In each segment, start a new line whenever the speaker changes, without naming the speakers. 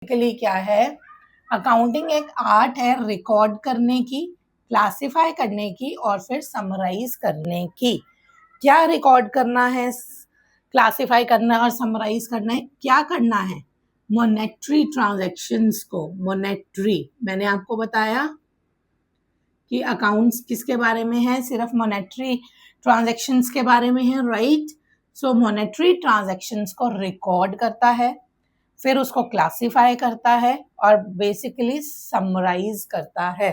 Basically क्या है, accounting एक आर्ट है रिकॉर्ड करने की, क्लासिफाई करने की और फिर समराइज करने की। क्या रिकॉर्ड करना है, क्लासिफाई करना है और समराइज करना है, क्या करना है? मॉनेटरी ट्रांजैक्शंस को, मॉनेटरी मैंने आपको बताया कि अकाउंट्स किसके बारे में है, सिर्फ मॉनेटरी ट्रांजैक्शंस के बारे में है, राइट। सो मॉनेटरी ट्रांजैक्शंस को रिकॉर्ड करता है, फिर उसको क्लासिफाई करता है और बेसिकली समराइज करता है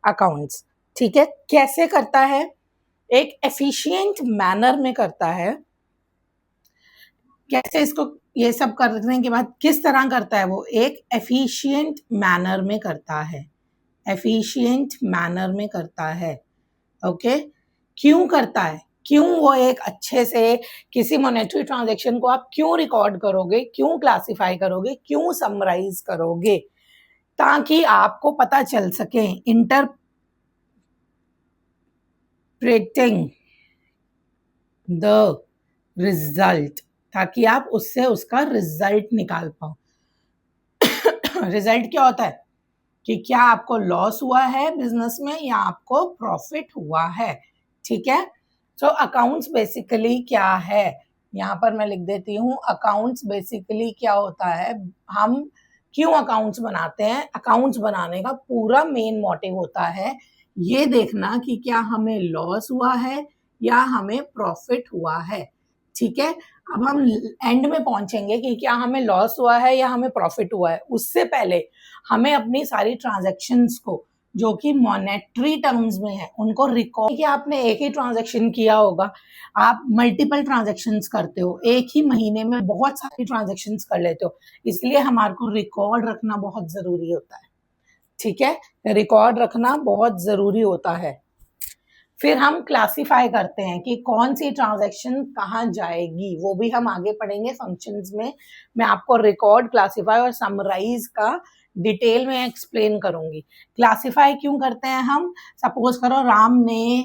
अकाउंट्स। ठीक है, कैसे करता है? एक एफिशिएंट मैनर में करता है। कैसे इसको, ये सब करने के बाद किस तरह करता है? वो एक एफिशिएंट मैनर में करता है, एफिशिएंट मैनर में करता है। ओके, क्यों करता है? क्यों वो एक अच्छे से किसी मॉनेटरी ट्रांजैक्शन को आप क्यों रिकॉर्ड करोगे, क्यों क्लासिफाई करोगे, क्यों समराइज करोगे? ताकि आपको पता चल सके इंटरप्रेटिंग द रिजल्ट, ताकि आप उससे उसका रिजल्ट निकाल पाओ। रिजल्ट क्या होता है कि क्या आपको लॉस हुआ है बिजनेस में या आपको प्रॉफिट हुआ है। ठीक है, तो अकाउंट्स बेसिकली क्या है, यहाँ पर मैं लिख देती हूँ। अकाउंट्स बेसिकली क्या होता है, हम क्यों अकाउंट्स बनाते हैं? अकाउंट्स बनाने का पूरा मेन मोटिव होता है ये देखना कि क्या हमें लॉस हुआ है या हमें प्रॉफिट हुआ है। ठीक है, अब हम एंड में पहुंचेंगे कि क्या हमें लॉस हुआ है या हमें प्रॉफिट हुआ है। उससे पहले हमें अपनी सारी ट्रांजैक्शंस को जो कि मॉनेटरी टर्म्स में है उनको रिकॉर्ड, कि आपने एक ही ट्रांजैक्शन किया होगा, आप मल्टीपल ट्रांजैक्शंस करते हो, एक ही महीने में बहुत सारी ट्रांजैक्शंस कर लेते हो, इसलिए हमारे को रिकॉर्ड रखना बहुत जरूरी होता है। ठीक है, रिकॉर्ड रखना बहुत जरूरी होता है। फिर हम क्लासिफाई करते हैं कि कौन सी ट्रांजैक्शन कहाँ जाएगी, वो भी हम आगे पढ़ेंगे फंक्शंस में। मैं आपको रिकॉर्ड, क्लासिफाई और समराइज का डिटेल में एक्सप्लेन करूंगी। क्लासिफाई क्यों करते हैं हम? सपोज करो राम ने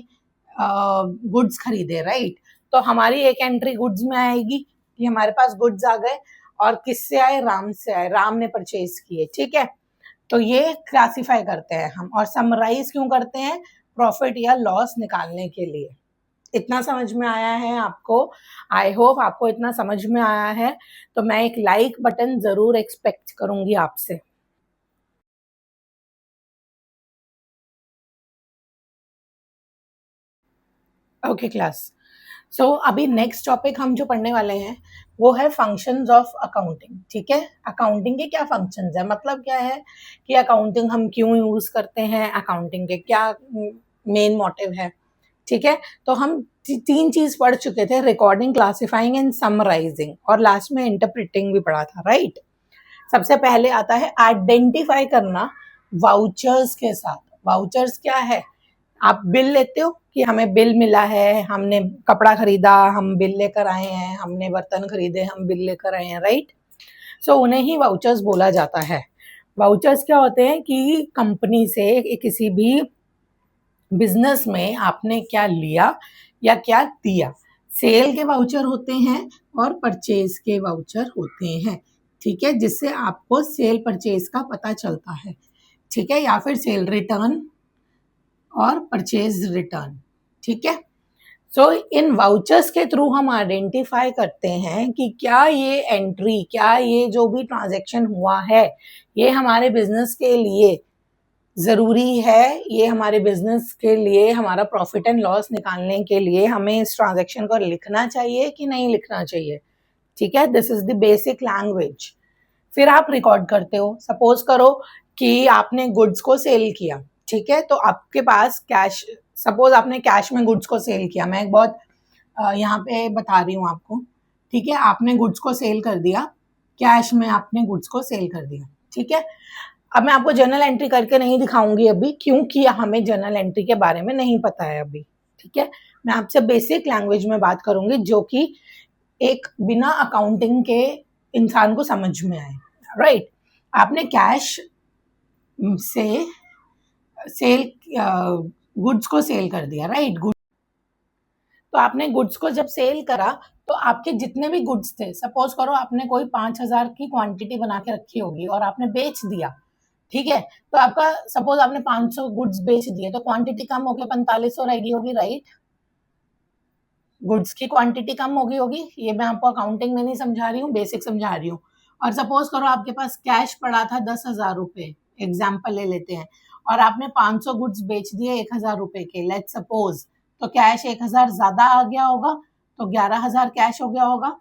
गुड्स खरीदे, राइट, तो हमारी एक एंट्री गुड्स में आएगी कि हमारे पास गुड्स आ गए, और किससे आए? राम से आए, राम ने परचेज किए। ठीक है, तो ये क्लासिफाई करते हैं हम। और समराइज क्यों करते हैं? प्रॉफिट या लॉस निकालने के लिए। इतना समझ में आया है आपको? आई होप आपको इतना समझ में आया है। तो मैं एक लाइक बटन जरूर एक्सपेक्ट करूंगी आपसे। ओके क्लास, सो अभी नेक्स्ट टॉपिक हम जो पढ़ने वाले हैं वो है फंक्शंस ऑफ अकाउंटिंग। ठीक है, अकाउंटिंग के क्या फंक्शंस है, मतलब क्या है कि अकाउंटिंग हम क्यों यूज करते हैं, अकाउंटिंग के क्या मेन मोटिव है। ठीक है, तो हम तीन चीज पढ़ चुके थे, रिकॉर्डिंग, क्लासिफाइंग एंड समराइजिंग, और लास्ट में इंटरप्रेटिंग भी पढ़ा था, राइट। सबसे पहले आता है आइडेंटिफाई करना वाउचर्स के साथ। वाउचर्स क्या है? आप बिल लेते हो कि हमें बिल मिला है, हमने कपड़ा खरीदा, हम बिल लेकर आए हैं, हमने बर्तन खरीदे, हम बिल लेकर आए हैं, राइट। सो उन्हें ही वाउचर्स बोला जाता है। वाउचर्स क्या होते हैं कि कंपनी से किसी भी बिजनेस में आपने क्या लिया या क्या दिया। सेल के वाउचर होते हैं और परचेज के वाउचर होते हैं। ठीक है, जिससे आपको सेल परचेज का पता चलता है। ठीक है, या फिर सेल रिटर्न और परचेज रिटर्न। ठीक है, सो इन वाउचर्स के थ्रू हम आइडेंटिफाई करते हैं कि क्या ये एंट्री, क्या ये जो भी ट्रांजैक्शन हुआ है, ये हमारे बिजनेस के लिए ज़रूरी है, ये हमारे बिजनेस के लिए, हमारा प्रॉफिट एंड लॉस निकालने के लिए हमें इस ट्रांजैक्शन को लिखना चाहिए कि नहीं लिखना चाहिए। ठीक है, this is the basic language. फिर आप रिकॉर्ड करते हो। सपोज करो कि आपने गुड्स को सेल किया। ठीक है, तो आपके पास कैश, सपोज आपने कैश में गुड्स को सेल किया, मैं एक बहुत यहाँ पे बता रही हूँ आपको। ठीक है, आपने गुड्स को सेल कर दिया, कैश में आपने गुड्स को सेल कर दिया। ठीक है, अब मैं आपको जर्नल एंट्री करके नहीं दिखाऊंगी अभी, क्योंकि हमें जर्नल एंट्री के बारे में नहीं पता है अभी। ठीक है, मैं आपसे बेसिक लैंग्वेज में बात करूंगी जो कि एक बिना अकाउंटिंग के इंसान को समझ में आए, राइट। आपने कैश से सेल, गुड्स को सेल कर दिया, राइट। तो आपने गुड्स को जब सेल करा तो आपके जितने भी गुड्स थे, सपोज करो आपने कोई 5,000 की क्वांटिटी बना के रखी होगी और आपने बेच दिया, ठीक है, तो आपका सपोज आपने 500 गुड्स बेच दिए तो क्वांटिटी कम होकर 4500 रह गई होगी, राइट? गुड्स की क्वांटिटी कम होगी, ये मैं आपको अकाउंटिंग में नहीं समझा रही हूँ, बेसिक समझा रही हूँ। और सपोज करो आपके पास कैश पड़ा था 10,000 रुपए, एग्जाम्पल ले लेते हैं, और आपने 500 गुड्स बेच दिए 1,000 रुपए के, लेट्स सपोज, तो कैश 1,000 ज्यादा आ गया होगा, तो 11,000 कैश हो गया होगा।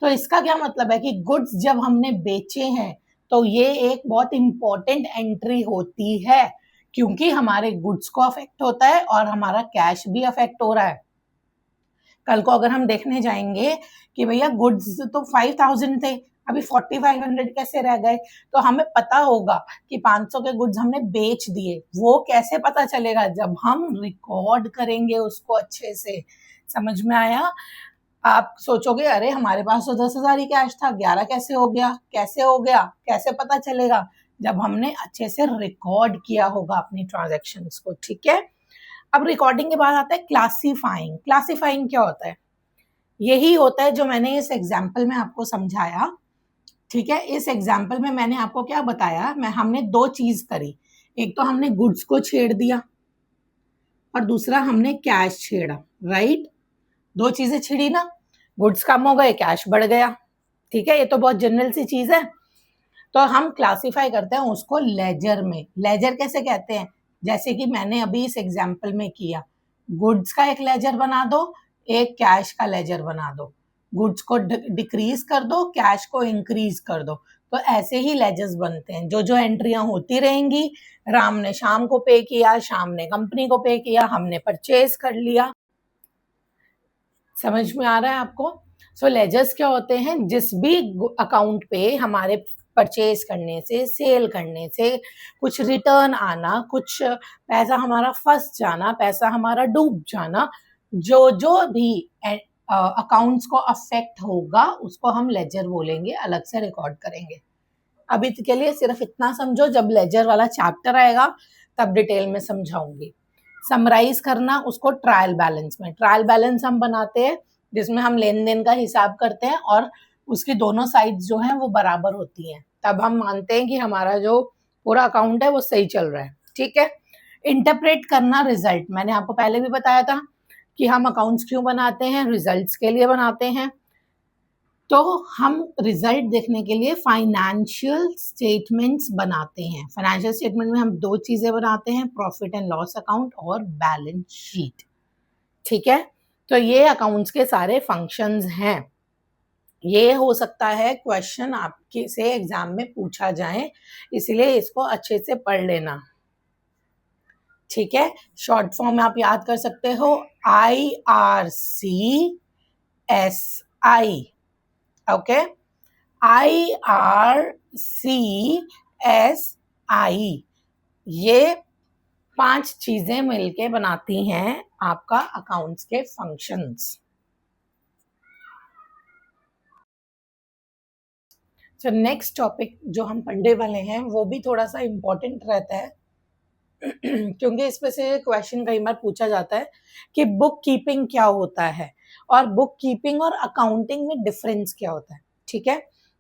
तो इसका क्या मतलब है कि गुड्स जब हमने बेचे हैं तो ये एक बहुत इंपॉर्टेंट एंट्री होती है, क्योंकि हमारे गुड्स को अफेक्ट होता है और हमारा कैश भी अफेक्ट हो रहा है। कल को अगर हम देखने जाएंगे कि भैया गुड्स तो 5,000 थे, अभी 4,500 कैसे रह गए, तो हमें पता होगा कि 500 के गुड्स हमने बेच दिए। वो कैसे पता चलेगा? जब हम रिकॉर्ड करेंगे उसको अच्छे से। समझ में आया? आप सोचोगे अरे हमारे पास तो 10,000 ही कैश था, 11 कैसे हो गया, कैसे हो गया, कैसे पता चलेगा? जब हमने अच्छे से रिकॉर्ड किया होगा अपनी ट्रांजैक्शंस को, ठीक है। अब रिकॉर्डिंग के बाद आता है क्लासीफाइंग। क्लासीफाइंग क्या होता है? यही होता है जो मैंने इस एग्जाम्पल में आपको समझाया, ठीक है। इस एग्जाम्पल में मैंने आपको क्या बताया, हमने दो चीज करी, एक तो हमने गुड्स को छेड़ दिया और दूसरा हमने कैश छेड़ा, राइट? दो चीजें छिड़ी ना, गुड्स कम हो गए, कैश बढ़ गया, ठीक है। ये तो बहुत जनरल सी चीज है। तो हम क्लासिफाई करते हैं उसको लेजर में। लेजर कैसे कहते हैं? जैसे कि मैंने अभी इस एग्जाम्पल में किया, गुड्स का एक लेजर बना दो, एक कैश का लेजर बना दो, गुड्स को डिक्रीज कर दो, कैश को इंक्रीज कर दो। तो ऐसे ही लेजर्स बनते हैं, जो जो एंट्रियां होती रहेंगी। राम ने शाम को पे किया, शाम ने कंपनी को पे किया, हमने परचेज कर लिया। समझ में आ रहा है आपको? सो लेजर्स क्या होते हैं? जिस भी अकाउंट पे हमारे परचेज करने से, सेल करने से कुछ रिटर्न आना, कुछ पैसा हमारा फंस जाना, पैसा हमारा डूब जाना, जो जो भी अकाउंट्स को अफेक्ट होगा उसको हम लेजर बोलेंगे, अलग से रिकॉर्ड करेंगे। अभी के लिए सिर्फ इतना समझो, जब लेजर वाला चैप्टर आएगा तब डिटेल में समझाऊंगी। समराइज करना उसको ट्रायल बैलेंस में, ट्रायल बैलेंस हम बनाते हैं जिसमें हम लेन देन का हिसाब करते हैं और उसकी दोनों साइड्स जो हैं वो बराबर होती हैं, तब हम मानते हैं कि हमारा जो पूरा अकाउंट है वो सही चल रहा है, ठीक है। इंटरप्रेट करना रिजल्ट, मैंने आपको पहले भी बताया था कि हम अकाउंट्स क्यों बनाते हैं, रिजल्ट्स के लिए बनाते हैं। तो हम रिजल्ट देखने के लिए फाइनेंशियल स्टेटमेंट्स बनाते हैं। फाइनेंशियल स्टेटमेंट में हम दो चीजें बनाते हैं, प्रॉफिट एंड लॉस अकाउंट और बैलेंस शीट, ठीक है। तो ये अकाउंट्स के सारे फंक्शंस हैं। ये हो सकता है क्वेश्चन आपके से एग्जाम में पूछा जाए, इसलिए इसको अच्छे से पढ़ लेना, ठीक है। शॉर्ट फॉर्म में आप याद कर सकते हो, IRCSI, ओके। IRCSI, ये 5 चीजें मिलके बनाती हैं आपका अकाउंट्स के फंक्शंस। तो नेक्स्ट टॉपिक जो हम पढ़ने वाले हैं वो भी थोड़ा सा इम्पोर्टेंट रहता है क्योंकि इसमें से क्वेश्चन कई बार पूछा जाता है कि बुक कीपिंग क्या होता है और बुक कीपिंग और अकाउंटिंग में डिफरेंस क्या होता है, ठीक है।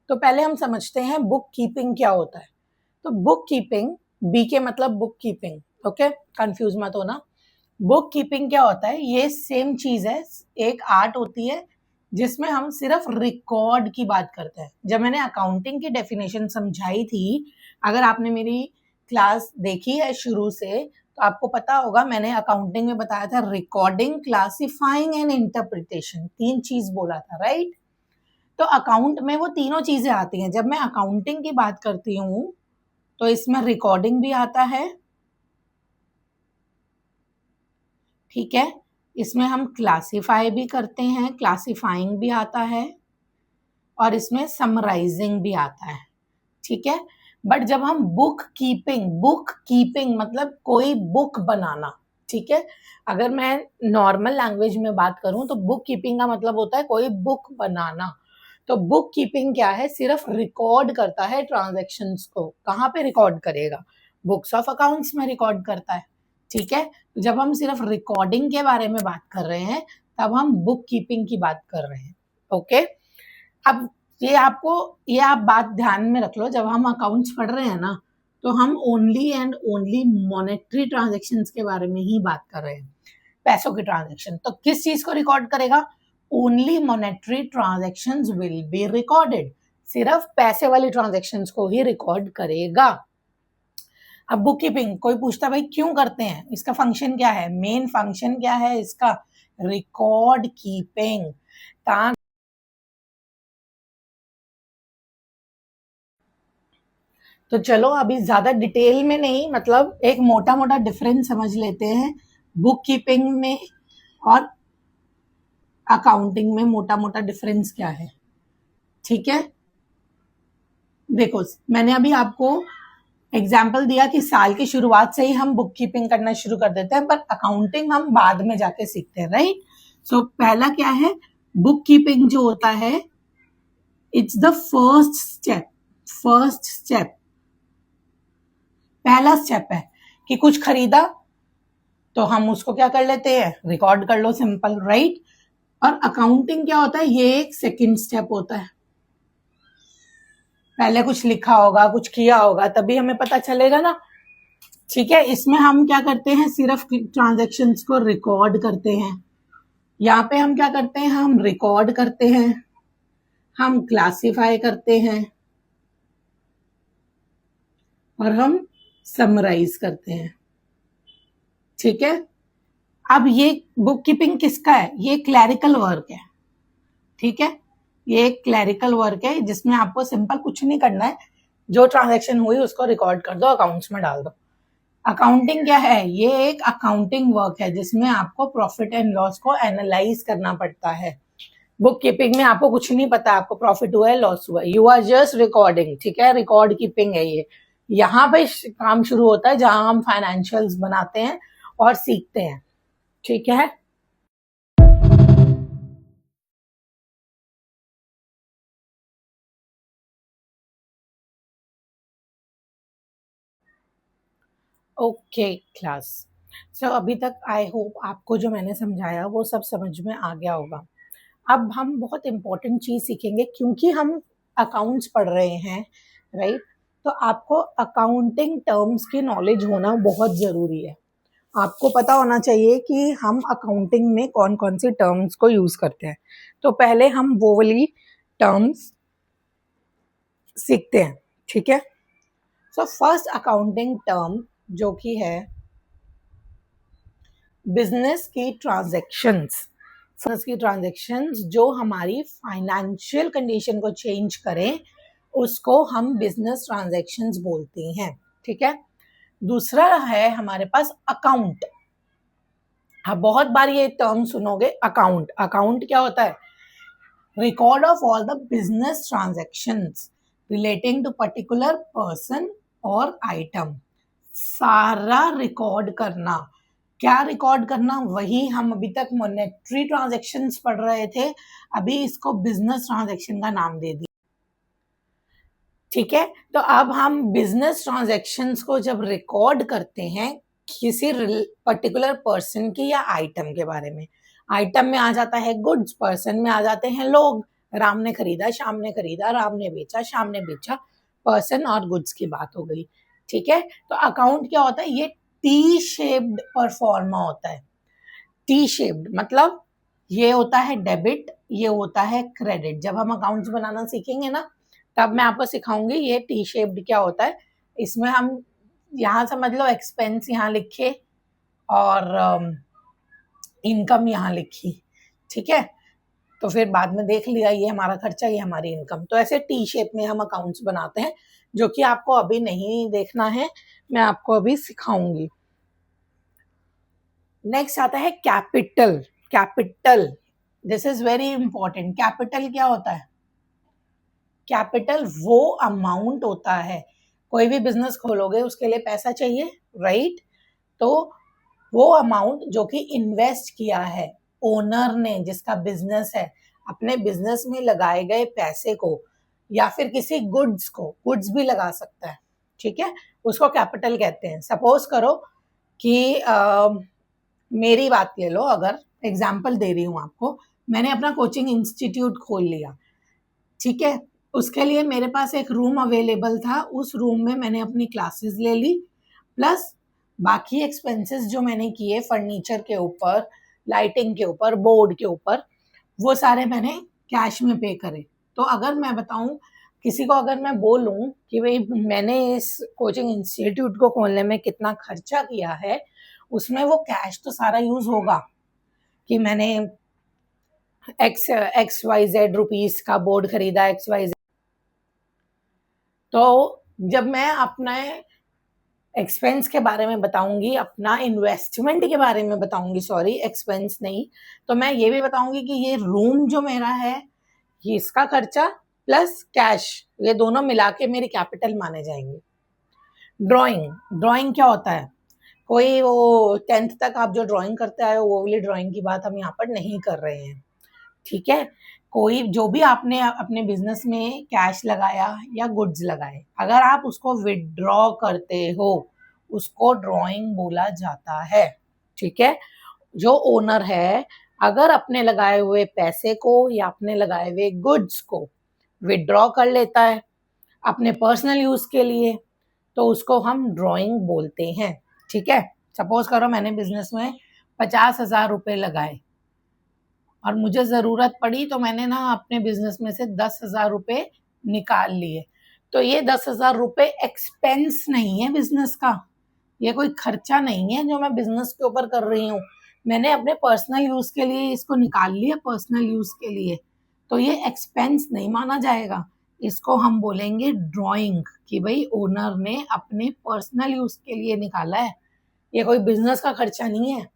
तो पहले हम समझते हैं बुक कीपिंग क्या होता है। तो बुक कीपिंग, बी के मतलब बुक कीपिंग, ओके, कंफ्यूज मत होना। बुक कीपिंग क्या होता है? ये सेम चीज है, एक आर्ट होती है जिसमें हम सिर्फ रिकॉर्ड की बात करते हैं। जब मैंने अकाउंटिंग की डेफिनेशन समझाई थी, अगर आपने मेरी क्लास देखी है शुरू से तो आपको पता होगा, मैंने अकाउंटिंग में बताया था रिकॉर्डिंग, क्लासिफाइंग एंड इंटरप्रिटेशन, 3 चीज बोला था, राइट। तो अकाउंट में वो तीनों चीजें आती हैं। जब मैं अकाउंटिंग की बात करती हूँ तो इसमें रिकॉर्डिंग भी आता है, ठीक है। इसमें हम क्लासिफाई भी करते हैं, क्लासिफाइंग भी आता है, और इसमें समराइजिंग भी आता है, ठीक है। बट जब हम बुक कीपिंग मतलब कोई बुक बनाना, ठीक है। अगर मैं नॉर्मल लैंग्वेज में बात करूं तो बुक कीपिंग का मतलब होता है कोई बुक बनाना। तो बुक कीपिंग क्या है? सिर्फ रिकॉर्ड करता है ट्रांजैक्शंस को। कहाँ पे रिकॉर्ड करेगा? बुक्स ऑफ अकाउंट्स में रिकॉर्ड करता है, ठीक है। जब हम सिर्फ रिकॉर्डिंग के बारे में बात कर रहे हैं तब हम बुक कीपिंग की बात कर रहे हैं, ओके। अब ये आप बात ध्यान में रख लो, जब हम अकाउंट्स पढ़ रहे हैं ना, तो हम only and only monetary transactions के बारे में ही बात कर रहे हैं, पैसों की ट्रांजैक्शन। तो किस चीज को रिकॉर्ड करेगा? Only monetary transactions will be recorded, सिर्फ पैसे वाली ट्रांजैक्शंस को ही रिकॉर्ड करेगा। अब बुक कीपिंग, कोई पूछता भाई क्यों करते हैं, इसका फंक्शन क्या है? मेन फंक्शन क्या है इसका? Record keeping. तो चलो अभी ज्यादा डिटेल में नहीं, मतलब एक मोटा मोटा डिफरेंस समझ लेते हैं बुक कीपिंग में और अकाउंटिंग में। मोटा मोटा डिफरेंस क्या है, ठीक है? देखो, मैंने अभी आपको एग्जाम्पल दिया कि साल की शुरुआत से ही हम बुक कीपिंग करना शुरू कर देते हैं, पर अकाउंटिंग हम बाद में जाके सीखते हैं, राइट? सो पहला क्या है, बुक कीपिंग जो होता है, इट्स द फर्स्ट स्टेप, पहला स्टेप है कि कुछ खरीदा तो हम उसको क्या कर लेते हैं? रिकॉर्ड कर लो, सिंपल, राइट? और अकाउंटिंग क्या होता है? ये एक सेकंड स्टेप होता है। पहले कुछ लिखा होगा, कुछ किया होगा, तभी हमें पता चलेगा ना, ठीक है? इसमें हम क्या करते हैं? सिर्फ ट्रांजैक्शंस को रिकॉर्ड करते हैं। यहाँ पे हम क्या करते हैं? हम रिकॉर्ड करते हैं, हम क्लासिफाई करते हैं और हम समराइज करते हैं, ठीक है? अब ये बुक कीपिंग किसका है? ये क्लैरिकल वर्क है, ठीक है? ये एक क्लैरिकल वर्क है जिसमें आपको सिंपल कुछ नहीं करना है, जो ट्रांजैक्शन हुई उसको रिकॉर्ड कर दो, अकाउंट्स में डाल दो। अकाउंटिंग क्या है? ये एक अकाउंटिंग वर्क है जिसमें आपको प्रॉफिट एंड लॉस को एनालाइज करना पड़ता है। बुक कीपिंग में आपको कुछ नहीं पता, आपको प्रॉफिट हुआ है, लॉस हुआ है, यू आर जस्ट रिकॉर्डिंग, ठीक है? रिकॉर्ड कीपिंग है ये। यहाँ पे काम शुरू होता है जहां हम फाइनेंशियल्स बनाते हैं और सीखते हैं, ठीक है? ओके क्लास, सो अभी तक आई होप आपको जो मैंने समझाया वो सब समझ में आ गया होगा। अब हम बहुत इंपॉर्टेंट चीज सीखेंगे, क्योंकि हम अकाउंट्स पढ़ रहे हैं, राइट? तो आपको अकाउंटिंग टर्म्स की नॉलेज होना बहुत जरूरी है। आपको पता होना चाहिए कि हम अकाउंटिंग में कौन कौन सी टर्म्स को यूज करते हैं। तो पहले हम वो वाली टर्म्स सीखते हैं, ठीक है? सो फर्स्ट अकाउंटिंग टर्म जो कि है बिजनेस की ट्रांजैक्शंस। बिजनेस की ट्रांजैक्शंस जो हमारी फाइनेंशियल कंडीशन को चेंज करें, उसको हम बिजनेस ट्रांजैक्शंस बोलते हैं, ठीक है? दूसरा है हमारे पास अकाउंट। आप बहुत बार ये टर्म सुनोगे, अकाउंट। अकाउंट क्या होता है? Record of all the business transactions relating to particular person और आइटम। सारा रिकॉर्ड करना। क्या रिकॉर्ड करना? वही हम अभी तक मॉनेटरी ट्रांजैक्शंस पढ़ रहे थे, अभी इसको बिजनेस ट्रांजैक्शन का नाम दे दिया, ठीक है? तो अब हम बिजनेस ट्रांजैक्शंस को जब रिकॉर्ड करते हैं किसी पर्टिकुलर पर्सन की या आइटम के बारे में, आइटम में आ जाता है गुड्स, पर्सन में आ जाते हैं लोग। राम ने खरीदा, श्याम ने खरीदा, राम ने बेचा, श्याम ने बेचा, पर्सन और गुड्स की बात हो गई, ठीक है? तो अकाउंट क्या होता है? ये टी शेप्ड परफॉर्मा होता है। टी शेप्ड मतलब ये होता है डेबिट, ये होता है क्रेडिट। जब हम अकाउंट्स बनाना सीखेंगे ना, तब मैं आपको सिखाऊंगी ये टी शेप्ड क्या होता है। इसमें हम यहाँ समझ लो एक्सपेंस यहाँ लिखे और इनकम यहाँ लिखी, ठीक है? तो फिर बाद में देख लिया ये हमारा खर्चा, ये हमारी इनकम। तो ऐसे टी शेप में हम अकाउंट्स बनाते हैं, जो कि आपको अभी नहीं देखना है, मैं आपको अभी सिखाऊंगी। नेक्स्ट आता है capital. Capital, this is very important. Capital क्या होता है? कैपिटल वो अमाउंट होता है, कोई भी बिजनेस खोलोगे उसके लिए पैसा चाहिए, राइट? तो वो अमाउंट जो कि इन्वेस्ट किया है ओनर ने, जिसका बिजनेस है, अपने बिजनेस में लगाए गए पैसे को, या फिर किसी गुड्स को, गुड्स भी लगा सकता है, ठीक है? उसको कैपिटल कहते हैं। सपोज करो कि मेरी बात ले लो, अगर एग्जाम्पल दे रही हूँ आपको, मैंने अपना कोचिंग इंस्टीट्यूट खोल लिया, ठीक है, उसके लिए मेरे पास एक रूम अवेलेबल था, उस रूम में मैंने अपनी क्लासेस ले ली, प्लस बाकी एक्सपेंसेस जो मैंने किए फर्नीचर के ऊपर, लाइटिंग के ऊपर, बोर्ड के ऊपर, वो सारे मैंने कैश में पे करे। तो अगर मैं बताऊं किसी को, अगर मैं बोलूं कि भाई मैंने इस कोचिंग इंस्टीट्यूट को खोलने में कितना खर्चा किया है, उसमें वो कैश तो सारा यूज होगा कि मैंने XYZ रुपीस का बोर्ड खरीदा, XYZ। तो जब मैं अपना एक्सपेंस के बारे में बताऊंगी, अपना इन्वेस्टमेंट के बारे में बताऊंगी, सॉरी एक्सपेंस नहीं, तो मैं ये भी बताऊंगी कि ये रूम जो मेरा है, ये इसका खर्चा प्लस कैश, ये दोनों मिला के मेरी कैपिटल माने जाएंगे। ड्राइंग क्या होता है? कोई वो 10th तक आप जो ड्राइंग करते आए हो वो वाली ड्राइंग की बात हम यहाँ पर नहीं कर रहे हैं, ठीक है। कोई जो भी आपने अपने बिजनेस में कैश लगाया या गुड्स लगाए, अगर आप उसको विड्रॉ करते हो, उसको ड्राइंग बोला जाता है, ठीक है। जो ओनर है अगर अपने लगाए हुए पैसे को या अपने लगाए हुए गुड्स को विड्रॉ कर लेता है अपने पर्सनल यूज के लिए, तो उसको हम ड्राइंग बोलते हैं, ठीक है। सपोज करो मैंने बिजनेस में 50,000 रुपए लगाए और मुझे ज़रूरत पड़ी तो मैंने ना अपने बिजनेस में से 10,000 रुपए निकाल लिए, तो ये 10,000 रुपए एक्सपेंस नहीं है बिजनेस का, ये कोई खर्चा नहीं है जो मैं बिजनेस के ऊपर कर रही हूँ, मैंने अपने पर्सनल यूज के लिए इसको निकाल लिया, पर्सनल यूज के लिए, तो ये एक्सपेंस नहीं माना जाएगा। इसको हम बोलेंगे ड्राइंग कि भाई ओनर ने अपने पर्सनल यूज के लिए निकाला है, ये कोई बिजनेस का खर्चा नहीं है,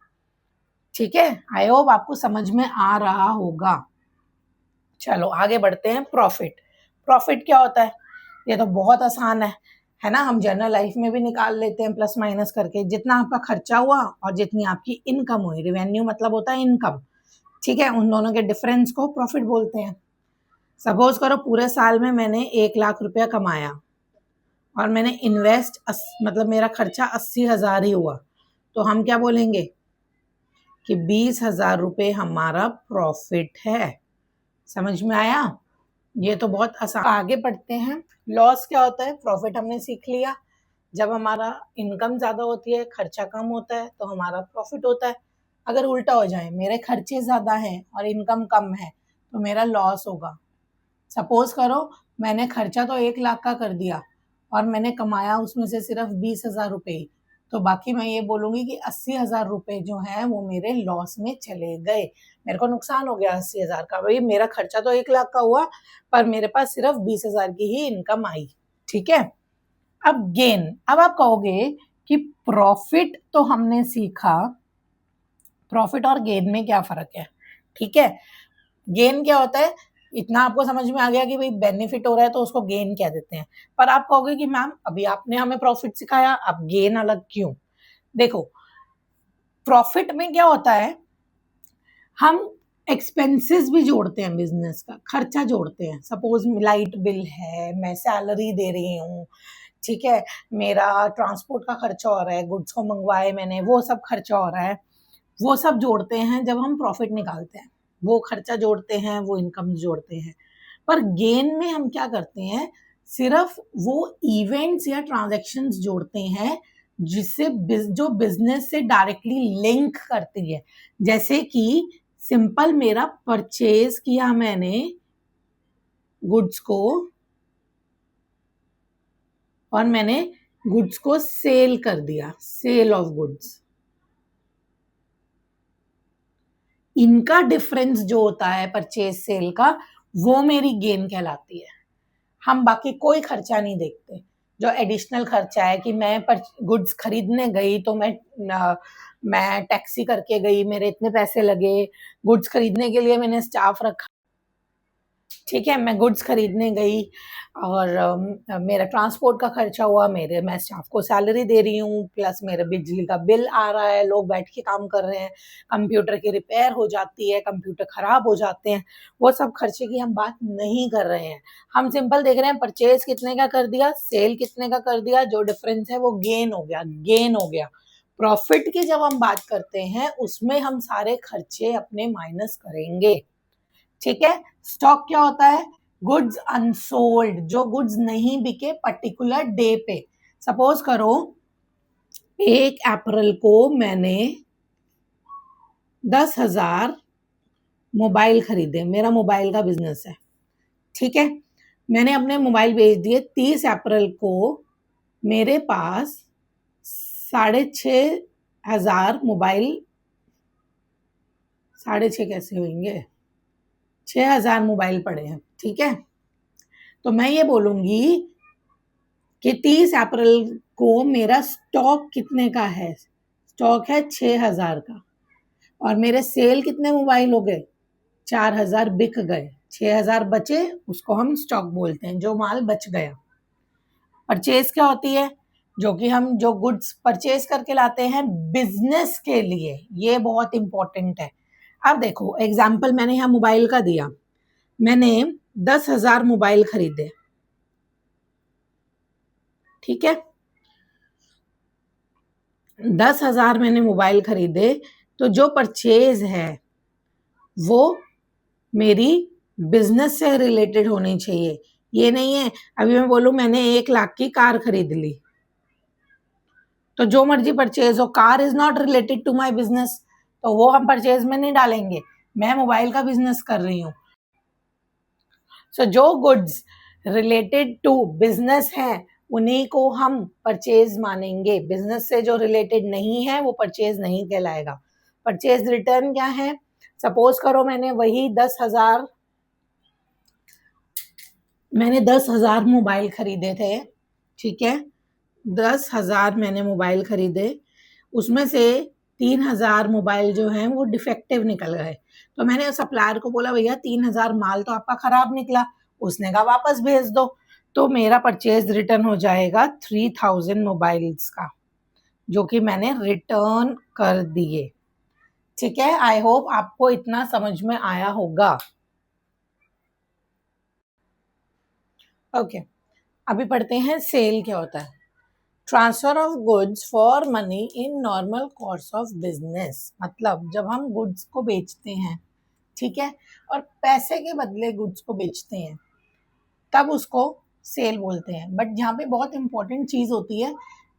ठीक है। आई होप आपको समझ में आ रहा होगा। चलो आगे बढ़ते हैं। प्रॉफिट क्या होता है? ये तो बहुत आसान है ना, हम जनरल लाइफ में भी निकाल लेते हैं प्लस माइनस करके, जितना आपका खर्चा हुआ और जितनी आपकी इनकम हुई, रेवेन्यू मतलब होता है इनकम, ठीक है, उन दोनों के डिफरेंस को प्रॉफिट बोलते हैं। सपोज करो पूरे साल में मैंने 1,00,000 रुपया कमाया और मैंने इन्वेस्ट मतलब मेरा खर्चा 80,000 ही हुआ, तो हम क्या बोलेंगे कि 20,000 रुपये हमारा प्रॉफिट है। समझ में आया? ये तो बहुत आसान। आगे बढ़ते हैं। लॉस क्या होता है? प्रॉफिट हमने सीख लिया, जब हमारा इनकम ज़्यादा होती है, खर्चा कम होता है, तो हमारा प्रॉफिट होता है। अगर उल्टा हो जाए, मेरे खर्चे ज़्यादा हैं और इनकम कम है, तो मेरा लॉस होगा। सपोज करो मैंने खर्चा तो 1,00,000 का कर दिया और मैंने कमाया उसमें से सिर्फ 20,000 रुपये, तो बाकी मैं ये बोलूँगी कि 80,000 रुपये जो हैं वो मेरे लॉस में चले गए, मेरे को नुकसान हो गया 80,000 का। भाई मेरा खर्चा तो 1,00,000 का हुआ पर मेरे पास सिर्फ 20,000 की ही इनकम आई, ठीक है। अब गेन, अब आप कहोगे कि प्रॉफिट तो हमने सीखा, प्रॉफिट और गेन में क्या फर्क है? ठीक है, गेन क्या होता है इतना आपको समझ में आ गया कि भाई बेनिफिट हो रहा है तो उसको गेन कह देते हैं। पर आप कहोगे कि मैम अभी आपने हमें प्रॉफिट सिखाया, अब गेन अलग क्यों? देखो प्रॉफिट में क्या होता है, हम एक्सपेंसेस भी जोड़ते हैं, बिजनेस का खर्चा जोड़ते हैं। सपोज लाइट बिल है, मैं सैलरी दे रही हूँ, ठीक है, मेरा ट्रांसपोर्ट का खर्चा हो रहा है, गुड्स को मंगवाए मैंने, वो सब खर्चा हो रहा है, वो सब जोड़ते हैं जब हम प्रॉफिट निकालते हैं, वो खर्चा जोड़ते हैं, वो इनकम जोड़ते हैं। पर गेन में हम क्या करते हैं, सिर्फ वो इवेंट्स या ट्रांजैक्शंस जोड़ते हैं जिससे जो बिजनेस से डायरेक्टली लिंक करती है। जैसे कि सिंपल मेरा परचेज किया मैंने गुड्स को और मैंने गुड्स को सेल कर दिया, सेल ऑफ गुड्स, इनका डिफरेंस जो होता है परचेज सेल का, वो मेरी गेन कहलाती है। हम बाकी कोई खर्चा नहीं देखते, जो एडिशनल खर्चा है कि मैं गुड्स खरीदने गई तो मैं टैक्सी करके गई, मेरे इतने पैसे लगे, गुड्स खरीदने के लिए मैंने स्टाफ रखा, ठीक है, मैं गुड्स खरीदने गई और मेरा ट्रांसपोर्ट का खर्चा हुआ, मैं स्टाफ को सैलरी दे रही हूँ, प्लस मेरा बिजली का बिल आ रहा है, लोग बैठ के काम कर रहे हैं, कंप्यूटर की रिपेयर हो जाती है, कंप्यूटर खराब हो जाते हैं, वो सब खर्चे की हम बात नहीं कर रहे हैं। हम सिंपल देख रहे हैं परचेज कितने का कर दिया, सेल कितने का कर दिया, जो डिफरेंस है वो गेन हो गया, गेन हो गया। प्रॉफिट की जब हम बात करते हैं उसमें हम सारे खर्चे अपने माइनस करेंगे, ठीक है। स्टॉक क्या होता है? गुड्स अनसोल्ड, जो गुड्स नहीं बिके पर्टिकुलर डे पे। सपोज करो 1 अप्रैल को मैंने 10,000 मोबाइल खरीदे, मेरा मोबाइल का बिजनेस है, ठीक है। मैंने अपने मोबाइल बेच दिए। 30 अप्रैल को मेरे पास 6,500 मोबाइल, 6,500 कैसे होंगे, 6,000 मोबाइल पड़े हैं, ठीक है। तो मैं ये बोलूंगी कि 30 अप्रैल को मेरा स्टॉक कितने का है? स्टॉक है 6,000 का, और मेरे सेल कितने मोबाइल हो गए? 4,000 बिक गए, 6,000 बचे, उसको हम स्टॉक बोलते हैं, जो माल बच गया। परचेज क्या होती है? जो कि हम जो गुड्स परचेज करके लाते हैं बिजनेस के लिए, ये बहुत इंपॉर्टेंट है। अब देखो एग्जाम्पल मैंने यहाँ मोबाइल का दिया, मैंने 10,000 मोबाइल खरीदे, ठीक है। 10,000 मैंने मोबाइल खरीदे, तो जो परचेज है वो मेरी बिजनेस से रिलेटेड होनी चाहिए। ये नहीं है अभी मैं बोलूं मैंने 1 लाख की कार खरीद ली, तो जो मर्जी परचेज हो, car is not related to my business, तो वो हम परचेज में नहीं डालेंगे। मैं मोबाइल का बिजनेस कर रही हूँ। सो जो गुड्स रिलेटेड टू बिजनेस है उन्हीं को हम परचेज मानेंगे। बिजनेस से जो रिलेटेड नहीं है वो परचेज नहीं कहलाएगा। परचेज रिटर्न क्या है? सपोज करो मैंने वही 10,000 मोबाइल खरीदे थे, ठीक है। 10,000 मैंने मोबाइल खरीदे, उसमें से 3,000 मोबाइल जो हैं वो डिफेक्टिव निकल गए। तो मैंने सप्लायर को बोला भैया 3,000 माल तो आपका खराब निकला, उसने कहा वापस भेज दो। तो मेरा परचेज रिटर्न हो जाएगा 3,000 मोबाइल्स का, जो कि मैंने रिटर्न कर दिए, ठीक है। आई होप आपको इतना समझ में आया होगा। ओके, अभी पढ़ते हैं सेल क्या होता है। Transfer of goods for money in normal course of business, मतलब जब हम गुड्स को बेचते हैं, ठीक है, और पैसे के बदले गुड्स को बेचते हैं, तब उसको सेल बोलते हैं। बट यहाँ पे बहुत इंपॉर्टेंट चीज होती है,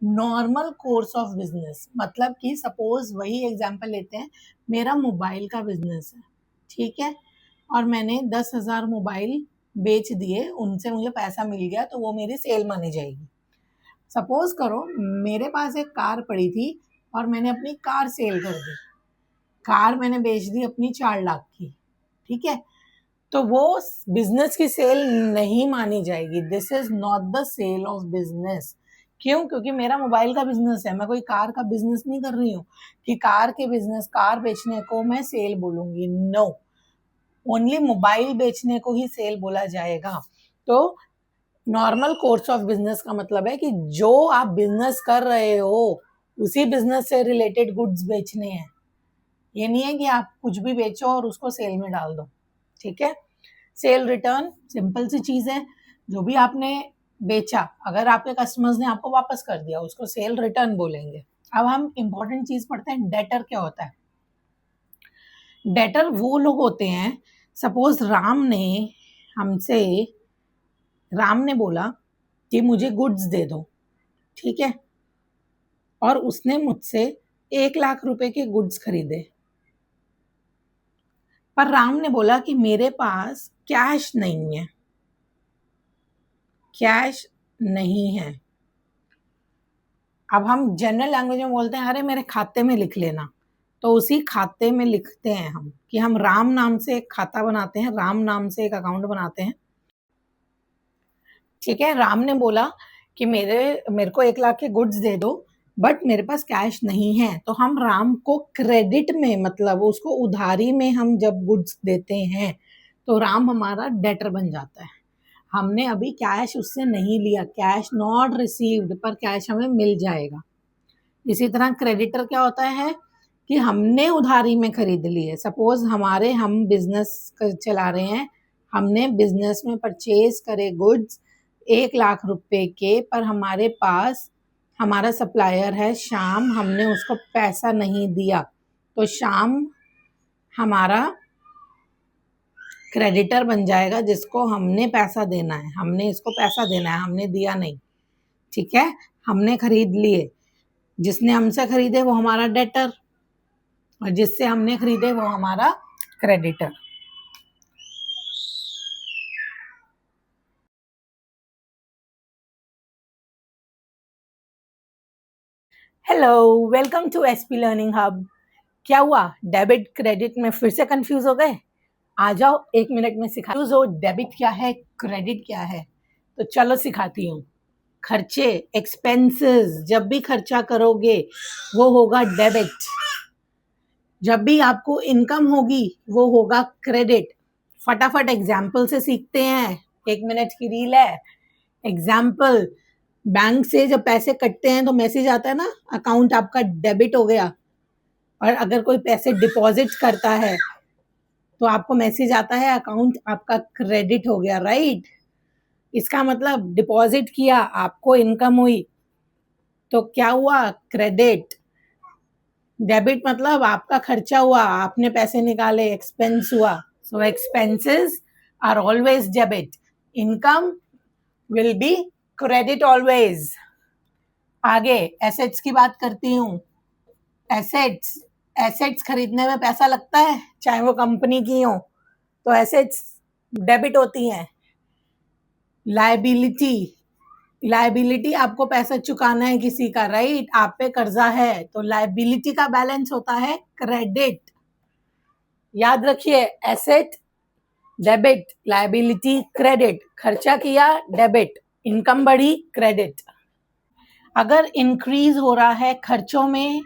नॉर्मल कोर्स ऑफ बिजनेस। मतलब कि सपोज वही एग्जांपल लेते हैं, मेरा मोबाइल का बिजनेस है, ठीक है, और मैंने 10,000 मोबाइल बेच दिए, उनसे मुझे पैसा मिल गया, तो वो मेरी सेल मानी जाएगी। सपोज करो मेरे पास एक कार पड़ी थी और मैंने अपनी कार सेल कर दी, कार मैंने बेच दी अपनी 4 लाख की, ठीक है, तो वो बिजनेस की सेल नहीं मानी जाएगी। This is not the sale of business. क्यों? क्योंकि मेरा मोबाइल का बिजनेस है, मैं कोई कार का बिजनेस नहीं कर रही हूँ कि कार के बिजनेस, कार बेचने को मैं सेल बोलूंगी। नो, ओनली मोबाइल बेचने को ही सेल बोला जाएगा। तो नॉर्मल कोर्स ऑफ बिजनेस का मतलब है कि जो आप बिजनेस कर रहे हो उसी बिजनेस से रिलेटेड गुड्स बेचने हैं। ये नहीं है कि आप कुछ भी बेचो और उसको सेल में डाल दो, ठीक है। सेल रिटर्न सिंपल सी चीज है, जो भी आपने बेचा अगर आपके कस्टमर्स ने आपको वापस कर दिया उसको सेल रिटर्न बोलेंगे। अब हम इंपॉर्टेंट चीज पढ़ते हैं, डेटर क्या होता है। डेटर वो लोग होते हैं, सपोज हमसे राम ने बोला कि मुझे गुड्स दे दो, ठीक है, और उसने मुझसे 1 लाख रुपए के गुड्स खरीदे, पर राम ने बोला कि मेरे पास कैश नहीं है, कैश नहीं है। अब हम जनरल लैंग्वेज में बोलते हैं अरे मेरे खाते में लिख लेना, तो उसी खाते में लिखते हैं हम कि हम राम नाम से एक खाता बनाते हैं, राम नाम से एक अकाउंट बनाते हैं, ठीक है। राम ने बोला कि मेरे को 1 लाख के गुड्स दे दो, बट मेरे पास कैश नहीं है, तो हम राम को क्रेडिट में, मतलब उसको उधारी में हम जब गुड्स देते हैं तो राम हमारा डेटर बन जाता है। हमने अभी कैश उससे नहीं लिया, कैश नॉट रिसीव्ड, पर कैश हमें मिल जाएगा। इसी तरह क्रेडिटर क्या होता है कि हमने उधारी में खरीद ली है। सपोज हम बिजनेस चला रहे हैं, हमने बिजनेस में परचेज करे गुड्स 1 लाख रुपए के, पर हमारे पास हमारा सप्लायर है श्याम, हमने उसको पैसा नहीं दिया, तो श्याम हमारा क्रेडिटर बन जाएगा जिसको हमने पैसा देना है, हमने इसको पैसा देना है, हमने दिया नहीं, ठीक है, हमने खरीद लिए, जिसने हमसे खरीदे वो हमारा डेटर और जिससे हमने खरीदे वो हमारा creditor. Hello, welcome to SP learning hub. क्या हुआ, डेबिट क्रेडिट में फिर से कंफ्यूज हो गए? आ जाओ, 1 मिनट में सिखा हो डेबिट क्या है, क्रेडिट क्या है। तो चलो सिखाती हूँ। खर्चे, एक्सपेंसेस, जब भी खर्चा करोगे वो होगा डेबिट, जब भी आपको इनकम होगी वो होगा क्रेडिट। फटाफट एग्जाम्पल से सीखते हैं, 1 मिनट की रील है। एग्जाम्पल, बैंक से जब पैसे कटते हैं तो मैसेज आता है ना, अकाउंट आपका डेबिट हो गया। और अगर कोई पैसे डिपॉजिट करता है तो आपको मैसेज आता है अकाउंट आपका क्रेडिट हो गया, राइट। इसका मतलब डिपॉजिट किया, आपको इनकम हुई, तो क्या हुआ, क्रेडिट। डेबिट मतलब आपका खर्चा हुआ, आपने पैसे निकाले, एक्सपेंस हुआ। So expenses are always debit, income will be credit always. आगे एसेट्स की बात करती हूँ। एसेट्स खरीदने में पैसा लगता है, चाहे वो कंपनी की हो, तो एसेट्स डेबिट होती हैं। लायबिलिटी आपको पैसा चुकाना है किसी का, राइट, आप पे कर्जा है तो लायबिलिटी का बैलेंस होता है क्रेडिट। याद रखिए, एसेट डेबिट, लायबिलिटी क्रेडिट, खर्चा किया डेबिट, इनकम बढ़ी क्रेडिट। अगर इंक्रीज हो रहा है खर्चों में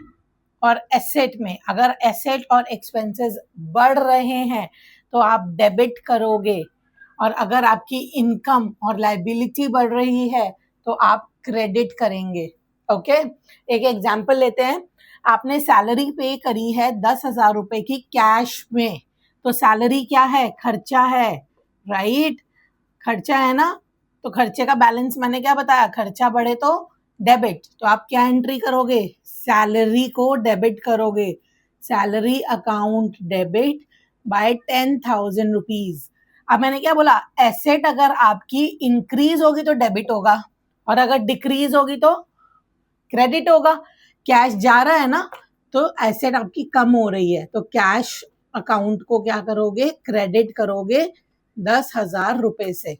और एसेट में, अगर एसेट और एक्सपेंसेस बढ़ रहे हैं तो आप डेबिट करोगे, और अगर आपकी इनकम और लायबिलिटी बढ़ रही है तो आप क्रेडिट करेंगे। ओके, एक एग्जांपल लेते हैं। आपने सैलरी पे करी है 10,000 रुपए की कैश में, तो सैलरी क्या है, खर्चा है, राइट, खर्चा है ना। तो खर्चे का बैलेंस मैंने क्या बताया, खर्चा बढ़े तो डेबिट, तो आप क्या एंट्री करोगे, सैलरी को डेबिट करोगे, salary account debit bye 10,000 rupees. अब मैंने क्या बोला, एसेट अगर आपकी इंक्रीज होगी तो डेबिट होगा, और अगर डिक्रीज होगी तो क्रेडिट होगा। कैश जा रहा है ना, तो एसेट आपकी कम हो रही है, तो कैश अकाउंट को क्या करोगे, क्रेडिट करोगे 10,000 रुपए से।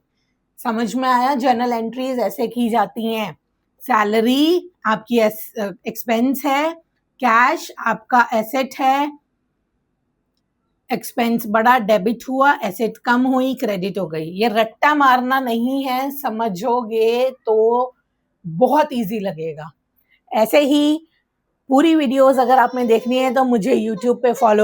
समझ में आया, जर्नल एंट्रीज ऐसे की जाती हैं। सैलरी आपकी एक्सपेंस है, कैश आपका एसेट है, एक्सपेंस बढ़ा डेबिट हुआ, एसेट कम हुई क्रेडिट हो गई। ये रट्टा मारना नहीं है, समझोगे तो बहुत इजी लगेगा। ऐसे ही पूरी वीडियोस अगर आपने देखनी है तो मुझे यूट्यूब पे फॉलो